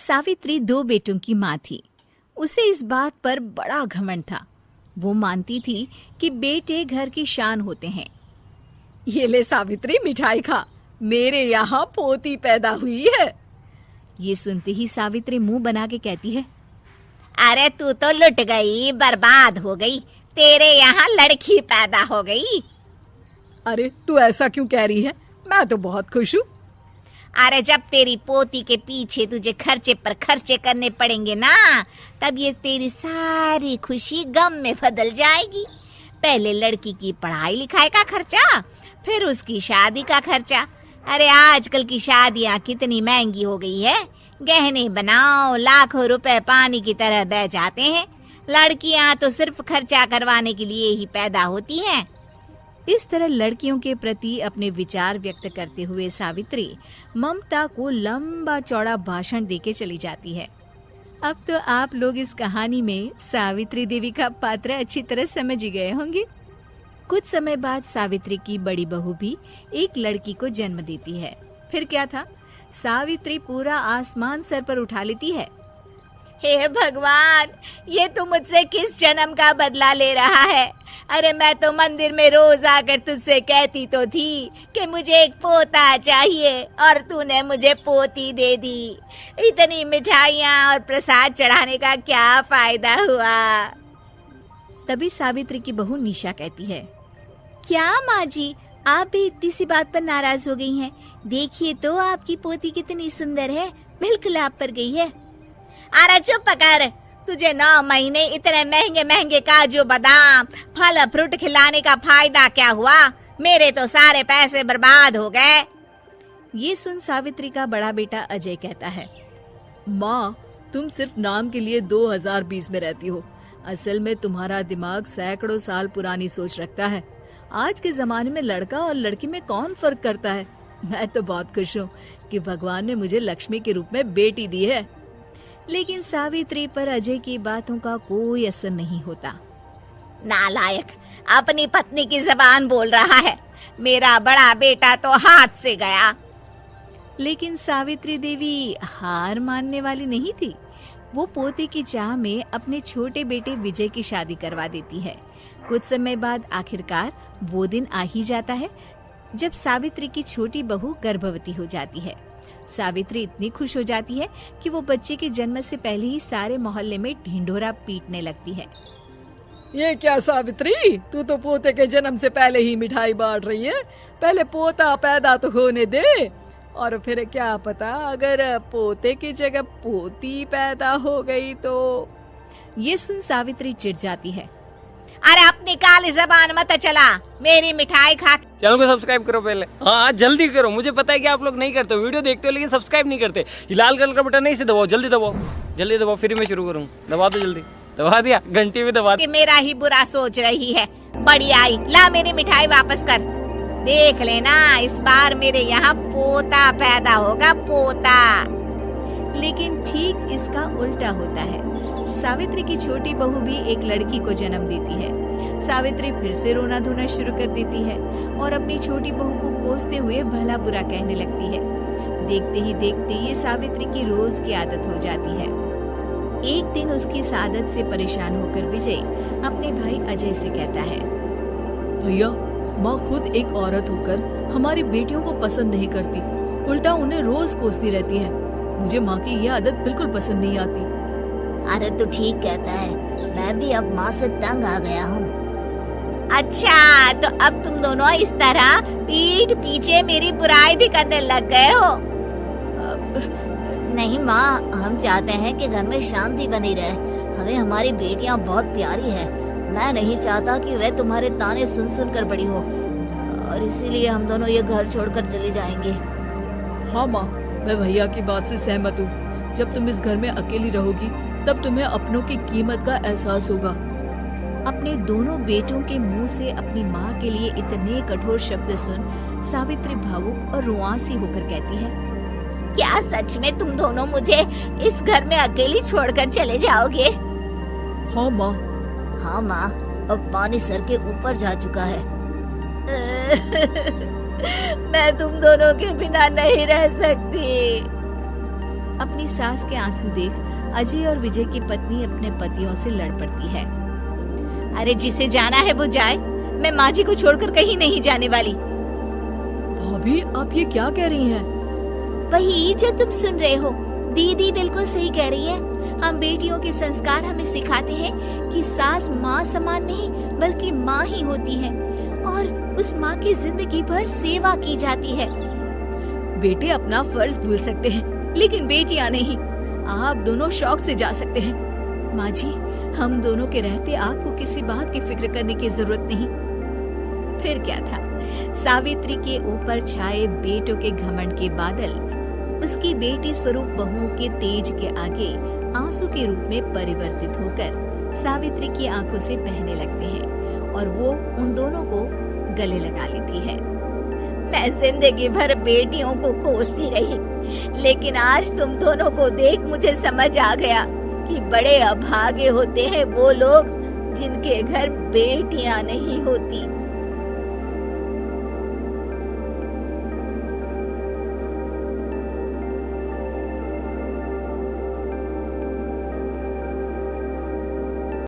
सावित्री 2 बेटों की माँ थी। उसे इस बात पर बड़ा घमंड था। वो मानती थी कि बेटे घर की शान होते हैं। ये ले सावित्री, मिठाई खा, मेरे यहाँ पोती पैदा हुई है। ये सुनते ही सावित्री मुंह बना के कहती है, अरे तू तो लुट गई, बर्बाद हो गई, तेरे यहाँ लड़की पैदा हो गई। अरे तू ऐसा क्यों कह रही है? मैं तो बहुत खुश हूँ। अरे जब तेरी पोती के पीछे तुझे खर्चे पर खर्चे करने पड़ेंगे ना, तब ये तेरी सारी खुशी गम में बदल जाएगी। पहले लड़की की पढ़ाई लिखाई का खर्चा, फिर उसकी शादी का खर्चा। अरे आजकल की शादियाँ कितनी महंगी हो गई है। गहने बनाओ, लाखों रुपए पानी की तरह बह जाते हैं। लड़कियाँ तो सिर्फ खर्चा करवाने के लिए ही पैदा होती हैं। इस तरह लड़कियों के प्रति अपने विचार व्यक्त करते हुए सावित्री ममता को लंबा चौड़ा भाषण देके चली जाती है। अब तो आप लोग इस कहानी में सावित्री देवी का पात्र अच्छी तरह समझ ही गए होंगे। कुछ समय बाद सावित्री की बड़ी बहू भी एक लड़की को जन्म देती है। फिर क्या था, सावित्री पूरा आसमान सर पर उठा लेती है। हे भगवान, ये तू मुझसे किस जन्म का बदला ले रहा है? अरे मैं तो मंदिर में रोज आकर तुझसे कहती तो थी कि मुझे एक पोता चाहिए, और तूने मुझे पोती दे दी। इतनी मिठाइयाँ और प्रसाद चढ़ाने का क्या फायदा हुआ? तभी सावित्री की बहू निशा कहती है, क्या माँ जी, आप भी इतनी सी बात पर नाराज हो गई हैं? देखिए तो आपकी पोती कितनी सुंदर है, बिल्कुल आप पर गई है। अरे चुप कर, तुझे 9 महीने इतने महंगे महंगे काजू बादाम फल फ्रूट खिलाने का फायदा क्या हुआ? मेरे तो सारे पैसे बर्बाद हो गए। ये सुन सावित्री का बड़ा बेटा अजय कहता है, माँ, तुम सिर्फ नाम के लिए 2020 में रहती हो। असल में तुम्हारा दिमाग सैकड़ों साल पुरानी सोच रखता है। आज के जमाने में लड़का और लड़की में कौन फर्क करता है? मैं तो बहुत खुश हूँ कि भगवान ने मुझे लक्ष्मी के रूप में बेटी दी है। लेकिन सावित्री पर अजय की बातों का कोई असर नहीं होता। नालायक, अपनी पत्नी की जबान बोल रहा है। मेरा बड़ा बेटा तो हाथ से गया। लेकिन सावित्री देवी हार मानने वाली नहीं थी। वो पोते की चाह में अपने छोटे बेटे विजय की शादी करवा देती है। कुछ समय बाद आखिरकार वो दिन आ ही जाता है जब सावित्री की छोटी बहू गर्भवती हो जाती है। सावित्री इतनी खुश हो जाती है कि वो बच्चे के जन्म से पहले ही सारे मोहल्ले में ढिंढोरा पीटने लगती है। ये क्या सावित्री, तू तो पोते के जन्म से पहले ही मिठाई बांट रही है। पहले पोता पैदा तो होने दे, और फिर क्या पता अगर पोते की जगह पोती पैदा हो गई तो। ये सुन सावित्री चिढ़ जाती है। अरे अपनी काली जबान मत चला, मेरी मिठाई खा। चैनल को सब्सक्राइब करो पहले। हाँ जल्दी करो, मुझे पता है कि आप लोग नहीं करते, वीडियो देखते हो लेकिन सब्सक्राइब नहीं करते। ये लाल कलर का बटन नहीं से दबाओ, जल्दी दबाओ, जल्दी दबाओ, फिर मैं शुरू करूँ। दबा दो जल्दी, दबा दिया, घंटी में दबा। मेरा ही बुरा सोच रही है। बड़ी आई, ला मेरी मिठाई वापस कर। देख लेना, इस बार मेरे यहाँ पोता पैदा होगा, पोता। लेकिन ठीक इसका उल्टा होता है। सावित्री की छोटी बहू भी एक लड़की को जन्म देती है। सावित्री फिर से रोना धोना शुरू कर देती है और अपनी छोटी बहू को कोसते हुए भला बुरा कहने लगती है। देखते ही देखते ये सावित्री की रोज की आदत हो जाती है। एक दिन उसकी इस आदत से परेशान होकर विजय अपने भाई अजय से कहता है, भैया, माँ खुद एक औरत होकर हमारी बेटियों को पसंद नहीं करती, उल्टा उन्हें रोज कोसती रहती है। मुझे माँ की ये आदत बिल्कुल पसंद नहीं आती। अरे तू ठीक कहता है, मैं भी अब माँ से तंग आ गया हूँ। अच्छा, तो अब तुम दोनों इस तरह पीठ पीछे मेरी बुराई भी करने लग गए हो? नहीं माँ, हम चाहते हैं कि घर में शांति बनी रहे। हमें हमारी बेटियाँ बहुत प्यारी है। मैं नहीं चाहता कि वह तुम्हारे ताने सुन सुन कर बड़ी हो, और इसीलिए हम दोनों ये घर छोड़कर चले जाएंगे। हाँ माँ, मैं भैया की बात से सहमत हूँ। जब तुम इस घर में अकेली रहोगी तब तुम्हें अपनों की कीमत का एहसास होगा। अपने दोनों बेटों के मुंह से अपनी माँ के लिए इतने कठोर शब्द सुन सावित्री भावुक और रुआंसी होकर कहती है, क्या सच में तुम दोनों मुझे इस घर में अकेली छोड़कर चले जाओगे? हाँ माँ। हाँ माँ, अब पानी सर के ऊपर जा चुका है। मैं तुम दोनों के बिना नहीं रह सकती। अपनी सास के आंसू देख अजय और विजय की पत्नी अपने पतियों से लड़ पड़ती है। अरे जिसे जाना है वो जाए, मैं माँ जी को छोड़कर कहीं नहीं जाने वाली। भाभी आप ये क्या कह रही हैं? वही जो तुम सुन रहे हो, दीदी बिल्कुल सही कह रही है। हम बेटियों के संस्कार हमें सिखाते हैं कि सास माँ समान नहीं बल्कि माँ ही होती है और उस माँ की जिंदगी भर सेवा की जाती है। बेटे अपना फर्ज भूल सकते हैं लेकिन बेटियां नहीं। आप दोनों शौक से जा सकते हैं। माँ जी, हम दोनों के रहते आपको किसी बात की फिक्र करने की जरूरत नहीं। फिर क्या था, सावित्री के ऊपर छाए बेटों के घमंड के बादल उसकी बेटी स्वरूप बहुओं के तेज के आगे आंसू के रूप में परिवर्तित होकर सावित्री की आंखों से बहने लगते हैं और वो उन दोनों को गले लगा लेती है। मैं जिंदगी भर बेटियों को कोसती रही, लेकिन आज तुम दोनों को देख मुझे समझ आ गया कि बड़े अभागे होते हैं वो लोग जिनके घर बेटियां नहीं होती।